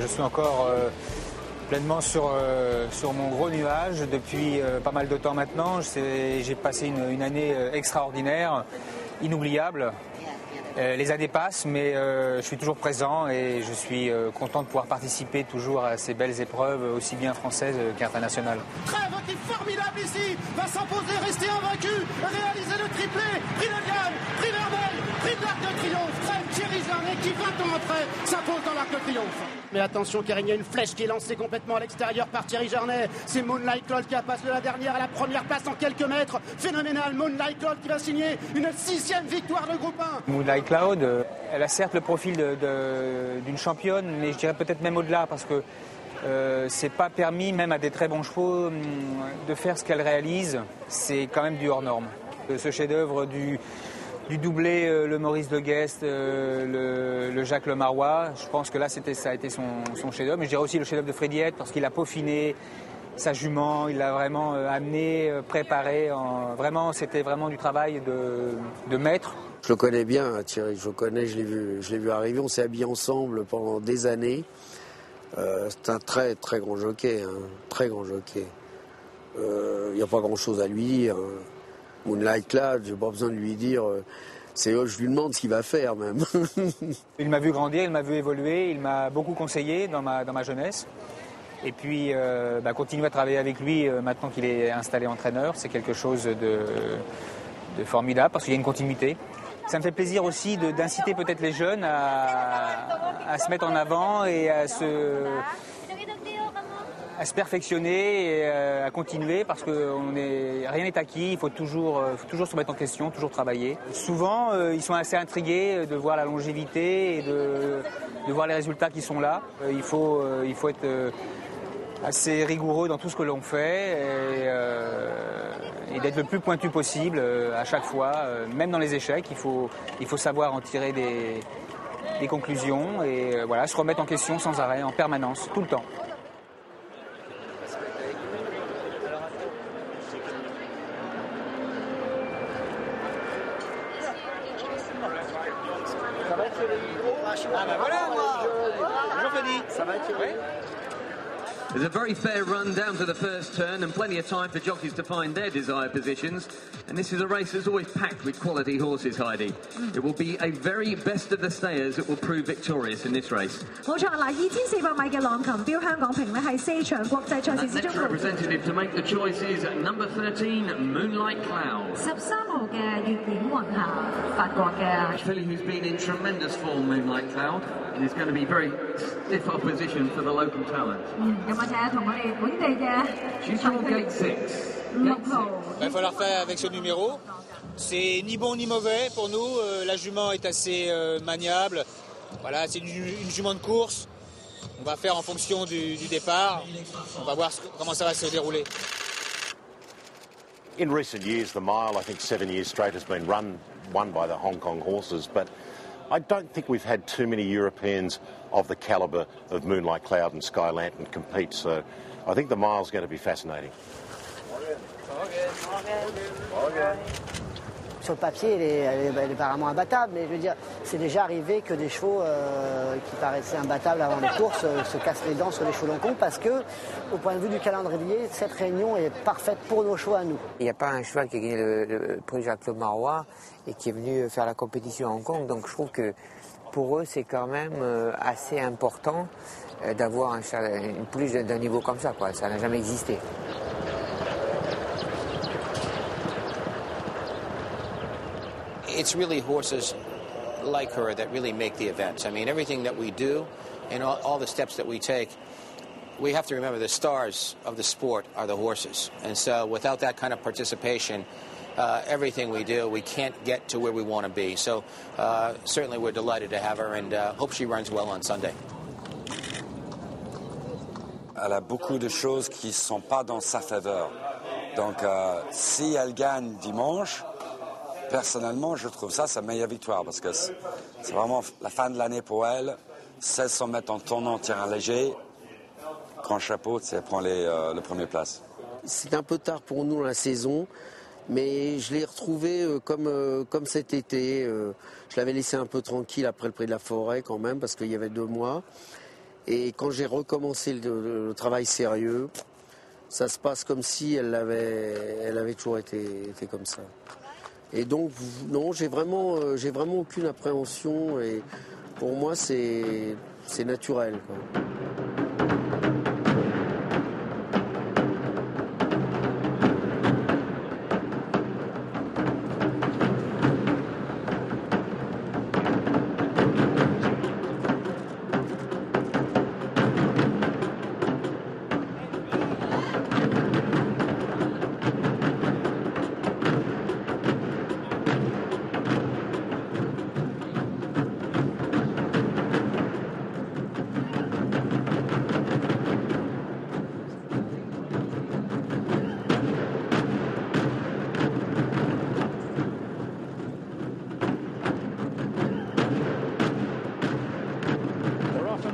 Je suis encore pleinement sur mon gros nuage depuis pas mal de temps maintenant. J'ai passé une année extraordinaire, inoubliable. Les années passent, mais je suis toujours présent et je suis content de pouvoir participer toujours à ces belles épreuves, aussi bien françaises qu'internationales. Trèves qui est formidable ici, va s'imposer, rester invaincu, réaliser le triplé, prix de Diane, prix Vermeil, prix de l'Arc de Triomphe. Trèves, Thierry Jarnet qui 20 ans après s'impose dans l'Arc de Triomphe. Mais attention car il y a une flèche qui est lancée complètement à l'extérieur par Thierry Jarnet. C'est Moonlight Cloud qui passe de la dernière à la première place en quelques mètres. Phénoménal, Moonlight Cloud qui va signer une 6e victoire de groupe 1. Moonlight Cloud, elle a certes le profil d'une championne, mais je dirais peut-être même au-delà parce que c'est pas permis même à des très bons chevaux de faire ce qu'elle réalise. C'est quand même du hors norme. Ce chef-d'œuvre du doublé, le Maurice de Guest, le Jacques Le Marois, je pense que là ça a été son chef-d'œuvre. Mais je dirais aussi le chef-d'œuvre de Frédiette parce qu'il a peaufiné sa jument, il l'a vraiment amené, préparé. C'était vraiment du travail de maître. Je le connais bien, Thierry, je le connais, je l'ai vu arriver, on s'est habillés ensemble pendant des années. C'est un très très grand jockey, très grand jockey. Il n'y a pas grand-chose à lui dire. Moonlight Cloud, j'ai pas besoin de lui dire. Je lui demande ce qu'il va faire même. Il m'a vu grandir, il m'a vu évoluer, il m'a beaucoup conseillé dans ma jeunesse. Et puis continuer à travailler avec lui maintenant qu'il est installé entraîneur, c'est quelque chose de formidable parce qu'il y a une continuité. Ça me fait plaisir aussi d'inciter peut-être les jeunes à se mettre en avant et à se perfectionner et à continuer parce que rien n'est acquis, il faut toujours se mettre en question, toujours travailler. Souvent, ils sont assez intrigués de voir la longévité et de voir les résultats qui sont là. Il faut être assez rigoureux dans tout ce que l'on fait et d'être le plus pointu possible à chaque fois, même dans les échecs. Il faut savoir en tirer des conclusions et se remettre en question sans arrêt, en permanence, tout le temps. There's a very fair run down to the first turn and plenty of time for jockeys to find their desired positions. And this is a race that's always packed with quality horses, Heidi. It will be a very best of the stayers that will prove victorious in this race. 冇錯嗱，2400米嘅朗琴標香港瓶咧係4場國際賽事之中。Next representative to make the choice is number 13, Moonlight Cloud. 13號嘅月影雲霞，法國嘅。Filly who's been in tremendous form, Moonlight Cloud, and is going to be very stiff opposition for the local talent. 有冇睇同我哋本地嘅？ She's from Gate 6. Il va falloir faire avec ce numéro. C'est ni bon ni mauvais pour nous. La jument est assez maniable. Voilà, c'est une jument de course. On va faire en fonction du départ. On va voir comment ça va se dérouler. In recent years, the mile, I think 7 years straight, has been won by the Hong Kong horses, but I don't think we've had too many Europeans of the calibre of Moonlight Cloud and Sky Lantern compete, so I think the mile's going to be fascinating. Sur le papier, elle est apparemment imbattable, mais je veux dire, c'est déjà arrivé que des chevaux qui paraissaient imbattables avant les courses se cassent les dents sur les chevaux Loncon parce que, au point de vue du calendrier, cette réunion est parfaite pour nos chevaux à nous. Il n'y a pas un cheval qui a gagné le prix Jacques Le Marois et qui est venu faire la compétition à Hong Kong, donc je trouve que pour eux, c'est quand même assez important d'avoir une pouliche d'un niveau comme ça, quoi. Ça n'a jamais existé. It's really horses like her that really make the events. I mean, everything that we do and all the steps that we take, we have to remember the stars of the sport are the horses. And so without that kind of participation, everything we do, we can't get to where we want to be. So certainly we're delighted to have her and hope she runs well on Sunday. Elle a beaucoup de choses qui ne sont pas dans sa faveur. Donc si elle gagne dimanche, personnellement, je trouve ça sa meilleure victoire parce que c'est vraiment la fin de l'année pour elle. 1600 mètres en tournant terrain léger. Grand chapeau, elle prend le premier place. C'est un peu tard pour nous la saison, mais je l'ai retrouvé comme cet été. Je l'avais laissé un peu tranquille après le Prix de la Forêt quand même parce qu'il y avait 2 mois. Et quand j'ai recommencé le travail sérieux, ça se passe comme si elle avait toujours été comme ça. Et donc, non, j'ai vraiment aucune appréhension. Et pour moi, c'est naturel, quoi.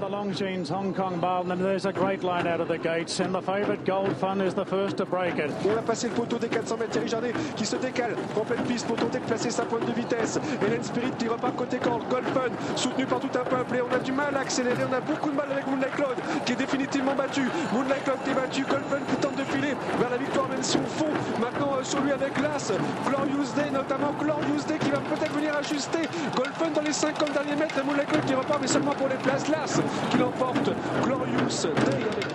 Longines, Hong Kong Barn, and there's a great line out of the gates, and the favourite Gold Fun is the first to break it. On a passé le poteau des 400 mètres, Thierry Jardet qui se décale en pleine piste pour tenter de placer sa pointe de vitesse. Hélène Spirit qui repart côté corde, Gold Fun soutenu par tout un peuple et on a du mal à accélérer, on a beaucoup de mal avec Moonlight Cloud qui est définitivement battu. Moonlight Cloud qui est battu, Gold Fun qui tente de filer vers la victoire même si on fond maintenant sur lui avec l'As, Glorious Day notamment, Glorious Day qui va peut-être venir ajuster, Gold Fun dans les 50 derniers mètres, Moonlight Cloud qui repart mais seulement pour les places, l'As qui l'emporte, Glorious Day avec...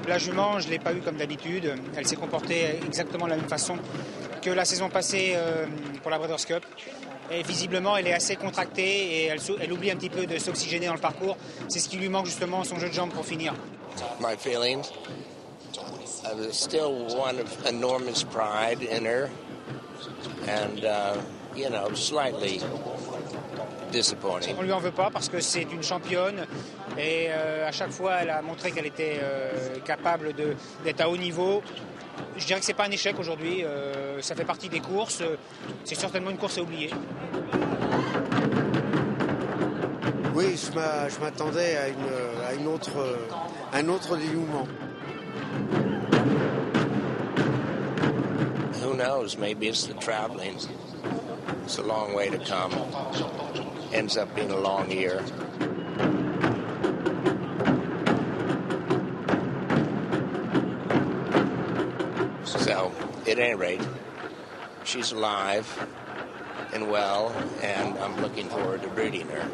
La jument, je ne l'ai pas eue comme d'habitude. Elle s'est comportée exactement de la même façon que la saison passée pour la Breeders' Cup. Et visiblement, elle est assez contractée et elle oublie un petit peu de s'oxygéner dans le parcours. C'est ce qui lui manque justement, son jeu de jambes pour finir. My feelings, still one of enormous pride in her and, you know, slightly disappointing. On lui en veut pas parce que c'est une championne et à chaque fois elle a montré qu'elle était capable d'être à haut niveau. Je dirais que c'est pas un échec aujourd'hui, ça fait partie des courses, c'est certainement une course à oublier. Oui, je m'attendais à un autre dénouement. Who knows, maybe it's the traveling. It's a long way to come. Ends up being a long year. So, at any rate, she's alive and well, and I'm looking forward to breeding her.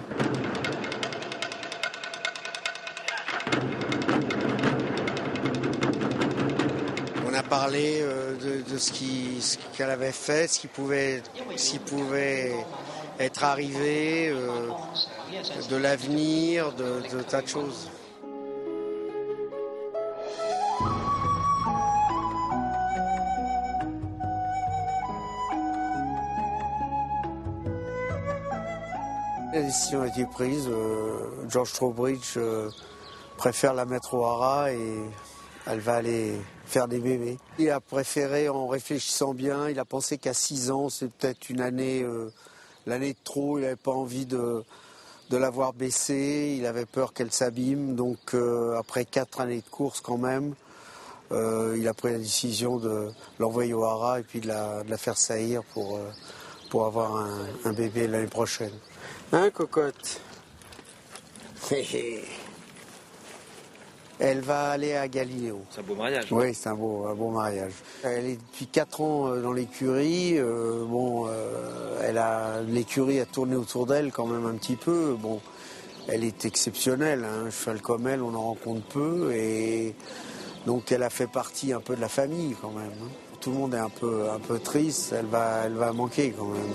On a parlé de ce qu'elle avait fait, ce qui pouvait être arrivé, de l'avenir, de tas de choses. La décision a été prise. George Trowbridge préfère la mettre au haras et elle va aller faire des bébés. Il a préféré, en réfléchissant bien, il a pensé qu'à 6 ans, c'est peut-être une année, l'année de trop. Il n'avait pas envie de la voir baisser. Il avait peur qu'elle s'abîme. Donc après 4 années de course quand même, il a pris la décision de l'envoyer au haras et puis de la faire saillir pour avoir un bébé l'année prochaine. Hein, cocotte? Elle va aller à Galiléo. C'est un beau mariage. Oui, c'est un beau mariage. Elle est depuis 4 ans dans l'écurie. L'écurie a tourné autour d'elle quand même un petit peu. Bon, elle est exceptionnelle. Un cheval comme elle, on en rencontre peu. Et donc elle a fait partie un peu de la famille quand même. Tout le monde est un peu triste. Elle va manquer quand même.